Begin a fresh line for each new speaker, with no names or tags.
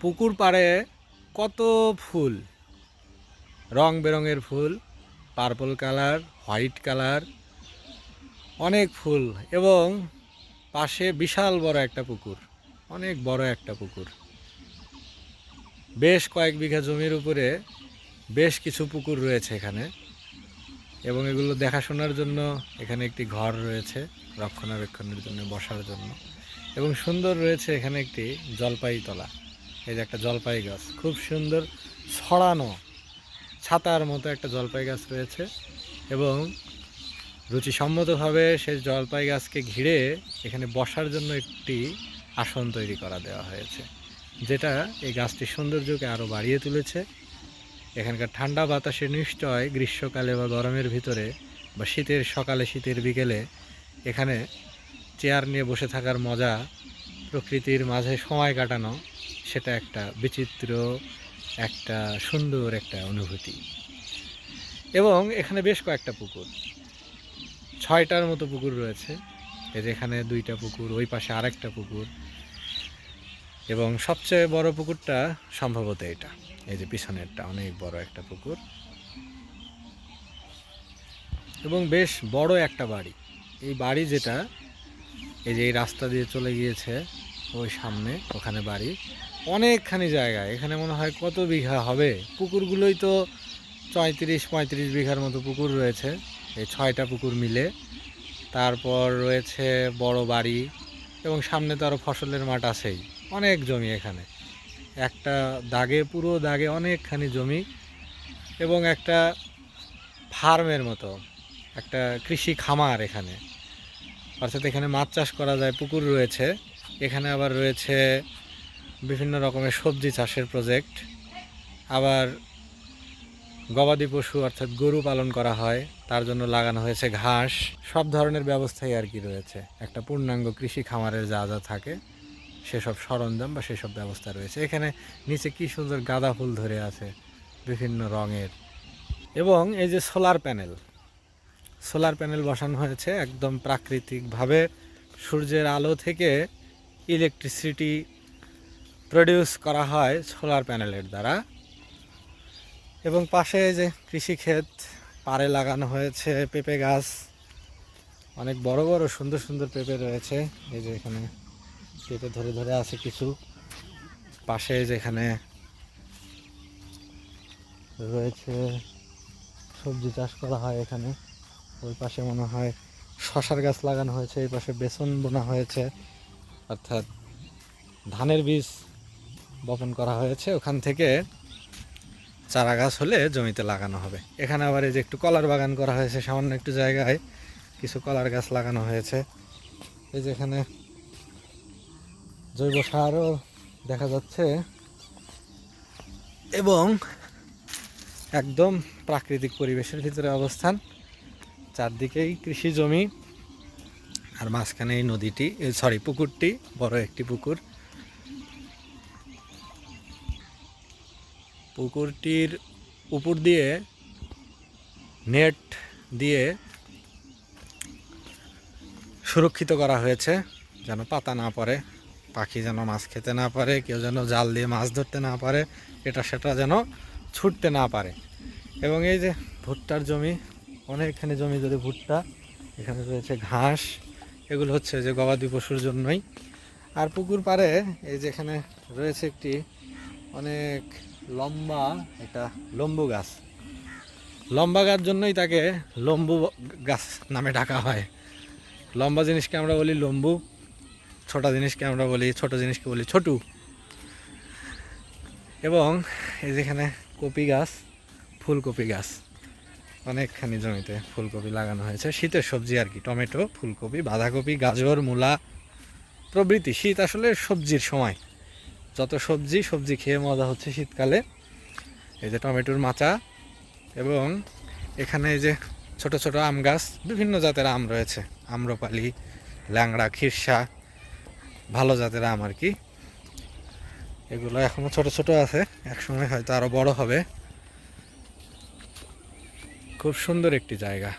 পুকুর পাড়ে কত ফুল, রং বেরঙের ফুল, পার্পল কালার, হোয়াইট কালার, অনেক ফুল। এবং পাশে বিশাল বড় একটা পুকুর, অনেক বড় একটা পুকুর। বেশ কয়েক বিঘা জমির উপরে বেশ কিছু পুকুর রয়েছে এখানে, এবং এগুলো দেখাশোনার জন্য এখানে একটি ঘর রয়েছে রক্ষণাবেক্ষণের জন্য, বসার জন্য। এবং সুন্দর রয়েছে এখানে একটি জলপাই তলা। এই যে একটা জলপাই গাছ, খুব সুন্দর ছড়ানো ছাতার মতো একটা জলপাই গাছ রয়েছে। এবং রুচিসম্মতভাবে সেই জলপাই গাছকে ঘিরে এখানে বসার জন্য একটি আসন তৈরি করা দেওয়া হয়েছে, যেটা এই গাছটির সৌন্দর্যকে আরও বাড়িয়ে তুলেছে। এখানকার ঠান্ডা বাতাসে নিশ্চয় গ্রীষ্মকালে বা গরমের ভিতরে বা শীতের সকালে শীতের বিকেলে এখানে চেয়ার নিয়ে বসে থাকার মজা, প্রকৃতির মাঝে সময় কাটানো, সেটা একটা বিচিত্র, একটা সুন্দর একটা অনুভূতি। এবং এখানে বেশ কয়েকটা পুকুর, 6টার মতো পুকুর রয়েছে। এই যে এখানে 2টা পুকুর, ওই পাশে আরেকটা পুকুর, এবং সবচেয়ে বড় পুকুরটা সম্ভবত এটা, এই যে পিছনেরটা অনেক বড় একটা পুকুর। এবং বেশ বড় একটা বাড়ি। এই বাড়ি যেটা, এই যে এই রাস্তা দিয়ে চলে গিয়েছে ওই সামনে, ওখানে বাড়ি অনেকখানি জায়গায়। এখানে মনে হয় কত বিঘা হবে, পুকুরগুলোই তো 34-35 বিঘার মতো পুকুর রয়েছে এই 6টা পুকুর মিলে। তারপর রয়েছে বড় বাড়ি, এবং সামনে তো আরও ফসলের মাঠ আছেই, অনেক জমি এখানে। একটা দাগে, পুরো দাগে অনেকখানি জমি, এবং একটা ফার্মের মতো একটা কৃষি খামার এখানে। অর্থাৎ এখানে মাছ চাষ করা যায়, পুকুর রয়েছে। এখানে আবার রয়েছে বিভিন্ন রকমের সবজি চাষের প্রজেক্ট। আবার গবাদি পশু অর্থাৎ গরু পালন করা হয়, তার জন্য লাগানো হয়েছে ঘাস। সব ধরনের ব্যবস্থাই আর কি রয়েছে, একটা পূর্ণাঙ্গ কৃষি খামারের যা যা থাকে সেসব সরঞ্জাম বা সেসব ব্যবস্থা রয়েছে। এখানে নিচে কি সুন্দর গাঁদা ফুল ধরে আছে বিভিন্ন রঙের। এবং এই যে সোলার প্যানেল বসানো হয়েছে একদম প্রাকৃতিকভাবে, সূর্যের আলো থেকে ইলেকট্রিসিটি প্রডিউস করা হয় সোলার প্যানেলের দ্বারা। এবং পাশে এই যে কৃষিক্ষেত, পাড়ে লাগানো হয়েছে পেঁপে গাছ, অনেক বড় বড় সুন্দর সুন্দর পেঁপে রয়েছে। এই যে এখানে পেঁপে ধরে ধরে আছে কিছু। পাশে যেখানে রয়েছে সবজি চাষ করা হয় এখানে, ওই পাশে মনে হয় শশার গাছ লাগানো হয়েছে, এই পাশে বেসন বোনা হয়েছে, অর্থাৎ ধানের বীজ বপন করা হয়েছে, ওখান থেকে চারা গাছ হলে জমিতে লাগানো হবে। এখানে আবার এই যে একটু কলার বাগান করা হয়েছে, সামান্য একটু জায়গায় কিছু কলার গাছ লাগানো হয়েছে। এই যে এখানে জৈব সারও দেখা যাচ্ছে, এবং একদম প্রাকৃতিক পরিবেশের ভিতরে অবস্থান। চারদিকেই কৃষি জমি, আর মাঝখানে এই নদীটি, পুকুরটি, বড় একটি পুকুর। পুকুরটির উপর দিয়ে নেট দিয়ে সুরক্ষিত করা হয়েছে, যেন পাতা না পড়ে, পাখি যেন মাছ খেতে না পারে, কেউ যেন জাল দিয়ে মাছ ধরতে না পারে, এটা সেটা যেন ছুটতে না পারে। এবং এই যে ভুট্টার জমি, অনেকখানি জমি জুড়ে ভুট্টা, এখানে রয়েছে ঘাস, এগুলো হচ্ছে যে গবাদি পশুর জন্যই। আর পুকুর পাড়ে এই যে এখানে রয়েছে একটি অনেক লম্বা একটা লম্বু গাছ। লম্বা গাছ জন্যই তাকে লম্বু গাছ নামে ডাকা হয়। লম্বা জিনিসকে আমরা বলি লম্বু, ছোট জিনিসকে আমরা বলি, ছোট জিনিসকে বলি ছোটু। এবং এই যেখানে কপি গাছ, ফুলকপি গাছ, অনেকখানি জমিতে ফুলকপি লাগানো হয়েছে, শীতের সবজি আর কি, টমেটো, ফুলকপি, বাঁধাকপি, গাজর, মূলা প্রভৃতি। শীত আসলে সবজির সময়, যত সবজি খেয়ে মজা হচ্ছে শীতকালে। এই যে টমেটোর মাচা, এবং এখানে এই যে ছোট ছোট আম গাছ, বিভিন্ন জাতের আম রয়েছে, আম্রপালি, ল্যাংড়া, খিরসা, ভালো জাতের আম আর কি। এগুলো এখনো ছোট ছোট আছে, একসময় হয়তো আরো বড় হবে। খুব সুন্দর একটি জায়গা।